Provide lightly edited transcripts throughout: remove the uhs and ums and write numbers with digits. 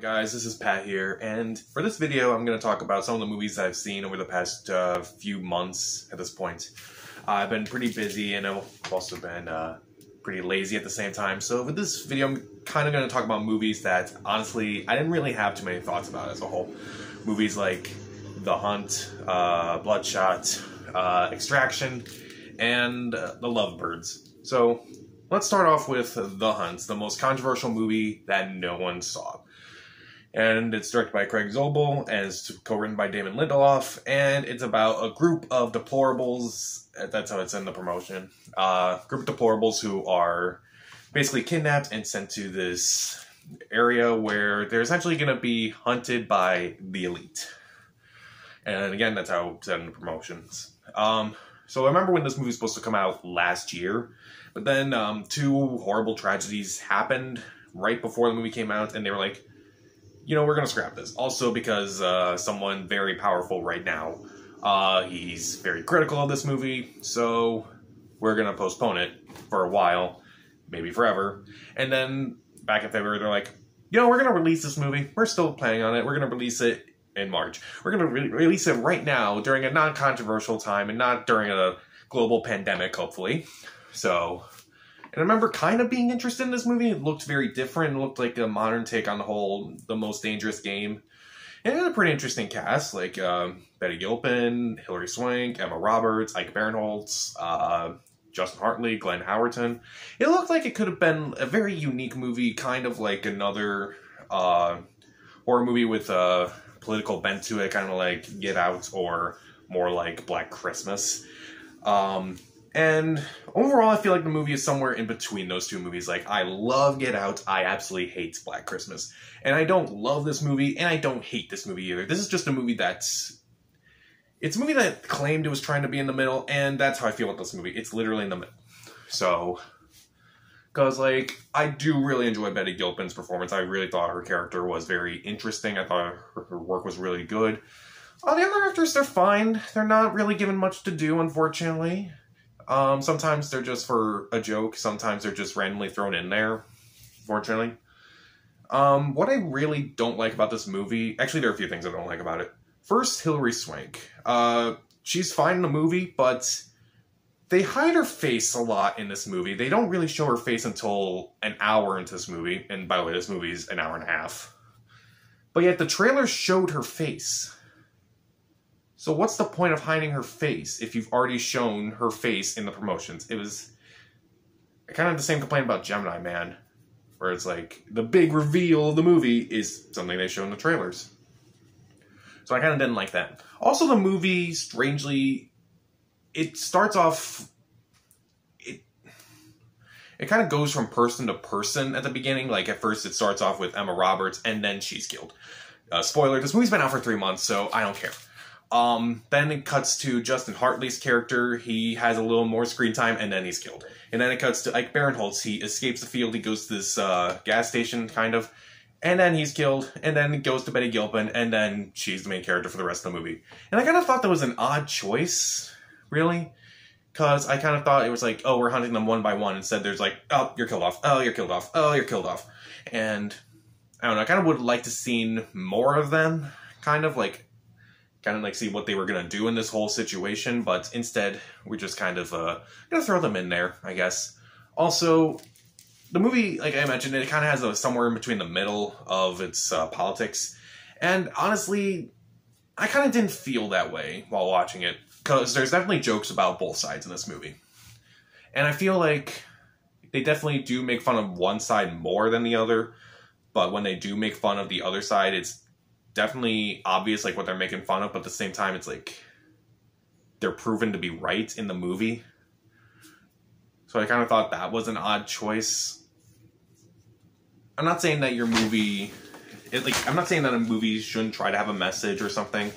Guys, this is Pat here, and for this video I'm going to talk about some of the movies that I've seen over the past few months at this point. I've been pretty busy and I've also been pretty lazy at the same time, so for this video I'm kind of going to talk about movies that, honestly, I didn't really have too many thoughts about as a whole. Movies like The Hunt, Bloodshot, Extraction, and The Lovebirds. So let's start off with The Hunt, the most controversial movie that no one saw. And it's directed by Craig Zobel, and it's co-written by Damon Lindelof, and it's about a group of deplorables, that's how it's in the promotion, group of deplorables who are basically kidnapped and sent to this area where they're essentially going to be hunted by the elite. And again, that's how it's in the promotions. So I remember when this movie was supposed to come out last year, but then two horrible tragedies happened right before the movie came out, and they were like, you know, we're going to scrap this. Also because someone very powerful right now, he's very critical of this movie, so we're going to postpone it for a while, maybe forever. And then back in February, they're like, you know, we're going to release this movie. We're still planning on it. We're going to release it in March. We're going to release it right now during a non-controversial time and not during a global pandemic, hopefully. So, and I remember kind of being interested in this movie. It looked very different. It looked like a modern take on The Most Dangerous Game. And it had a pretty interesting cast, like Betty Gilpin, Hilary Swank, Emma Roberts, Ike Barinholtz, Justin Hartley, Glenn Howerton. It looked like it could have been a very unique movie, kind of like another horror movie with a political bent to it, kind of like Get Out or more like Black Christmas. And overall, I feel like the movie is somewhere in between those two movies. Like, I love Get Out, I absolutely hate Black Christmas. And I don't love this movie, and I don't hate this movie either. This is just a movie that's... It's a movie that claimed it was trying to be in the middle, and that's how I feel about this movie. It's literally in the middle. So... Because, like, I do really enjoy Betty Gilpin's performance. I really thought her character was very interesting. I thought her work was really good. The other actors, they're fine. They're not really given much to do, unfortunately. Sometimes they're just for a joke. Sometimes they're just randomly thrown in there, fortunately. What I really don't like about this movie... Actually, there are a few things I don't like about it. First, Hilary Swank. She's fine in the movie, but they hide her face a lot in this movie. They don't really show her face until an hour into this movie. And by the way, this movie's an hour and a half. But yet the trailer showed her face. So what's the point of hiding her face if you've already shown her face in the promotions? It was kind of the same complaint about Gemini Man, where it's like, the big reveal of the movie is something they show in the trailers. So I kind of didn't like that. Also, the movie, strangely, it starts off... It kind of goes from person to person at the beginning. Like, at first it starts off with Emma Roberts, and then she's killed. Spoiler, this movie's been out for 3 months, so I don't care. Then it cuts to Justin Hartley's character. He has a little more screen time, and then he's killed. And then it cuts to Ike Barinholtz. He escapes the field. He goes to this gas station, kind of. And then he's killed. And then it goes to Betty Gilpin, and then she's the main character for the rest of the movie. And I kind of thought that was an odd choice, really. Because I kind of thought it was like, oh, we're hunting them one by one. Instead, there's like, oh, you're killed off. Oh, you're killed off. Oh, you're killed off. And I don't know. I kind of would like to seen more of them, kind of like see what they were going to do in this whole situation, but instead, we're just kind of going to throw them in there, I guess. Also, the movie, like I mentioned, it kind of has a somewhere in between the middle of its politics, and honestly, I kind of didn't feel that way while watching it, because there's definitely jokes about both sides in this movie. And I feel like they definitely do make fun of one side more than the other, but when they do make fun of the other side, it's definitely obvious, like, what they're making fun of, but at the same time, it's like they're proven to be right in the movie. So I kind of thought that was an odd choice. I'm not saying that your movie... I'm not saying that a movie shouldn't try to have a message or something,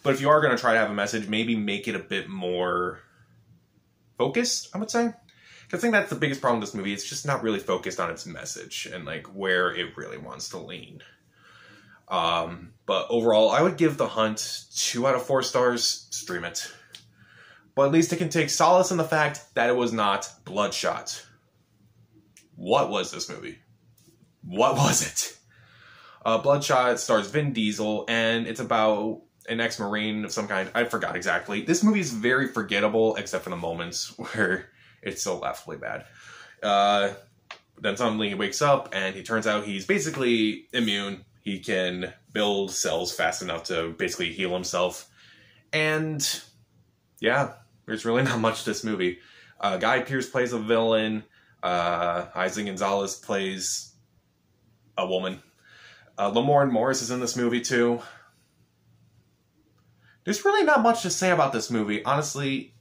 but if you are going to try to have a message, maybe make it a bit more focused, I would say. Because I think that's the biggest problem with this movie. It's just not really focused on its message and, like, where it really wants to lean. But overall, I would give The Hunt 2 out of 4 stars. Stream it. But at least it can take solace in the fact that it was not Bloodshot. What was this movie? What was it? Bloodshot stars Vin Diesel, and it's about an ex-Marine of some kind. I forgot exactly. This movie is very forgettable, except for the moments where it's so laughably bad. Then suddenly he wakes up, and he turns out he's basically immune. He can build cells fast enough to basically heal himself. And yeah, there's really not much to this movie. Guy Pearce plays a villain. Isa Gonzalez plays a woman. Lamorne Morris is in this movie too. There's really not much to say about this movie. Honestly,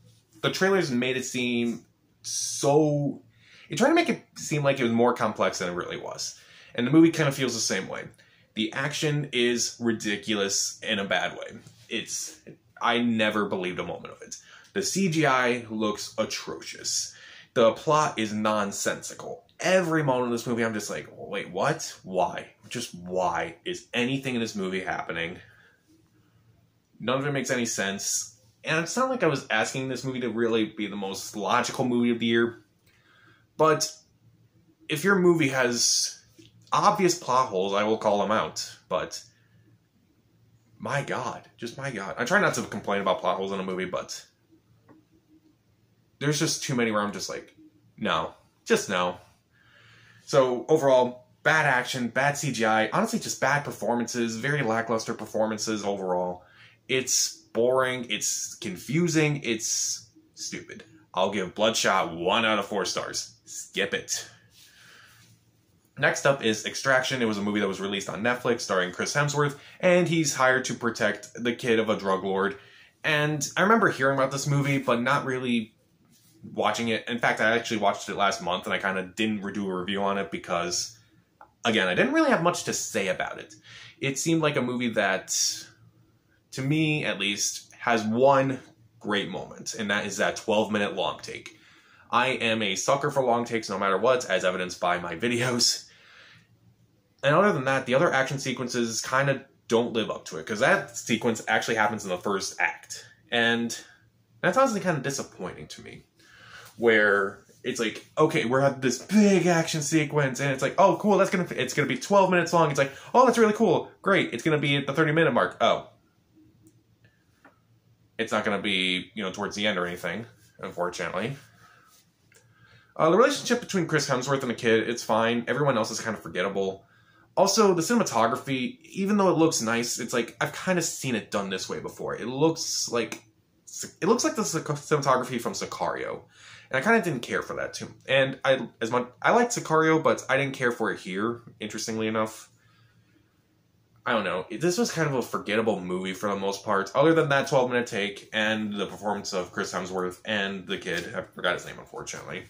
the trailers made it seem so... It tried to make it seem like it was more complex than it really was. And the movie kind of feels the same way. The action is ridiculous in a bad way. I never believed a moment of it. The CGI looks atrocious. The plot is nonsensical. Every moment in this movie, I'm just like, wait, what? Why? Just why is anything in this movie happening? None of it makes any sense. And it's not like I was asking this movie to really be the most logical movie of the year. But if your movie has obvious plot holes, I will call them out. But my God, just my God. I try not to complain about plot holes in a movie, but there's just too many where I'm just like, no, just no. So overall, bad action, bad CGI, honestly just bad performances, very lackluster performances overall. It's boring, it's confusing, it's stupid. I'll give Bloodshot 1 out of 4 stars. Skip it. Next up is Extraction. It was a movie that was released on Netflix starring Chris Hemsworth, and he's hired to protect the kid of a drug lord. And I remember hearing about this movie, but not really watching it. In fact, I actually watched it last month, and I kind of didn't do a review on it because, again, I didn't really have much to say about it. It seemed like a movie that, to me at least, has one great moment, and that is that 12-minute long take. I am a sucker for long takes no matter what, as evidenced by my videos. And other than that, the other action sequences kind of don't live up to it, because that sequence actually happens in the first act. And that's honestly kind of disappointing to me, where it's like, okay, we're at this big action sequence, and it's like, oh, cool, it's gonna be 12 minutes long. It's like, oh, that's really cool, great, it's gonna be at the 30-minute mark. Oh, it's not gonna be, towards the end or anything, unfortunately. The relationship between Chris Hemsworth and the kid, it's fine. Everyone else is kind of forgettable. Also, the cinematography, even though it looks nice, it's like, I've kind of seen it done this way before. It looks like the cinematography from Sicario. And I kind of didn't care for that too. And I liked Sicario, but I didn't care for it here, interestingly enough. I don't know. This was kind of a forgettable movie for the most part, other than that 12-minute take and the performance of Chris Hemsworth and the kid. I forgot his name, unfortunately.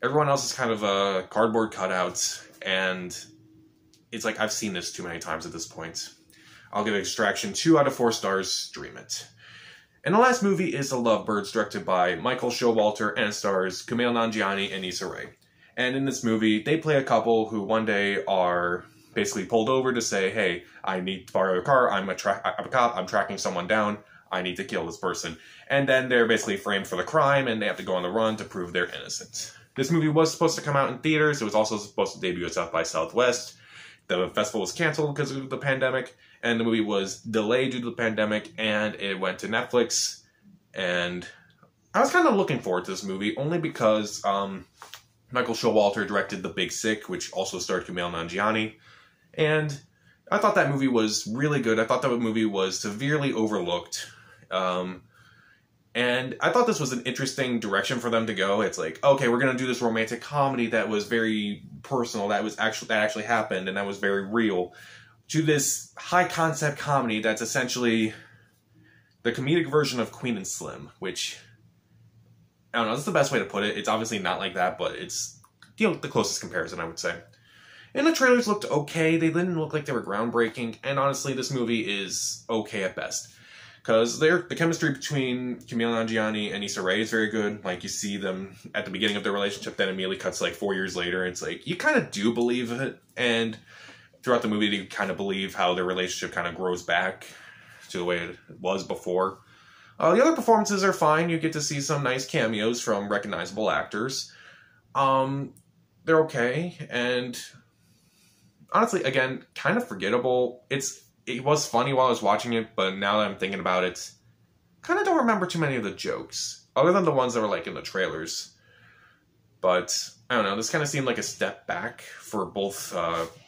Everyone else is kind of a cardboard cutout, and it's like, I've seen this too many times at this point. I'll give Extraction 2 out of 4 stars. Stream it. And the last movie is The Lovebirds, directed by Michael Showalter, and it stars Kumail Nanjiani and Issa Rae. And in this movie, they play a couple who one day are basically pulled over to say, hey, I need to borrow your car, I'm a cop, I'm tracking someone down, I need to kill this person. And then they're basically framed for the crime, and they have to go on the run to prove they're innocent. This movie was supposed to come out in theaters. It was also supposed to debut at South by Southwest. The festival was canceled because of the pandemic, and the movie was delayed due to the pandemic, and it went to Netflix. And I was kind of looking forward to this movie, only because Michael Showalter directed The Big Sick, which also starred Kumail Nanjiani. And I thought that movie was really good. I thought that movie was severely overlooked. And I thought this was an interesting direction for them to go. It's like, okay, we're going to do this romantic comedy that was very personal, that actually happened, and that was very real, to this high-concept comedy that's essentially the comedic version of Queen and Slim, which, I don't know, that's the best way to put it. It's obviously not like that, but it's, the closest comparison, I would say. And the trailers looked okay. They didn't look like they were groundbreaking, and honestly, this movie is okay at best. Because the chemistry between Kumail Nanjiani and Issa Rae is very good. Like, you see them at the beginning of their relationship, then immediately cuts like 4 years later. It's like, you kind of do believe it. And throughout the movie, you kind of believe how their relationship kind of grows back to the way it was before. The other performances are fine. You get to see some nice cameos from recognizable actors. They're okay. And honestly, again, kind of forgettable. It was funny while I was watching it, but now that I'm thinking about it, kind of don't remember too many of the jokes, other than the ones that were like in the trailers. But I don't know, this kind of seemed like a step back for both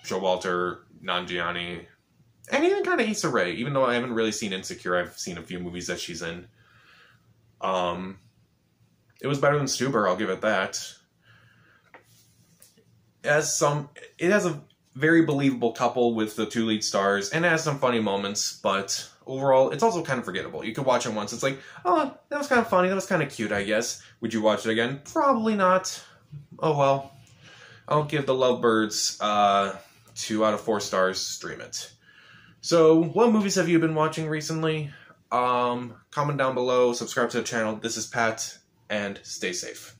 Showalter, Nanjiani, and even kind of Issa Rae. Even though I haven't really seen Insecure, I've seen a few movies that she's in. It was better than Stuber, I'll give it that. It has a very believable couple with the two lead stars, and it has some funny moments, but overall, it's also kind of forgettable. You could watch it once, it's like, oh, that was kind of funny, that was kind of cute, I guess. Would you watch it again? Probably not. Oh well. I'll give the Lovebirds 2 out of 4 stars, stream it. So, what movies have you been watching recently? Comment down below, subscribe to the channel. This is Pat, and stay safe.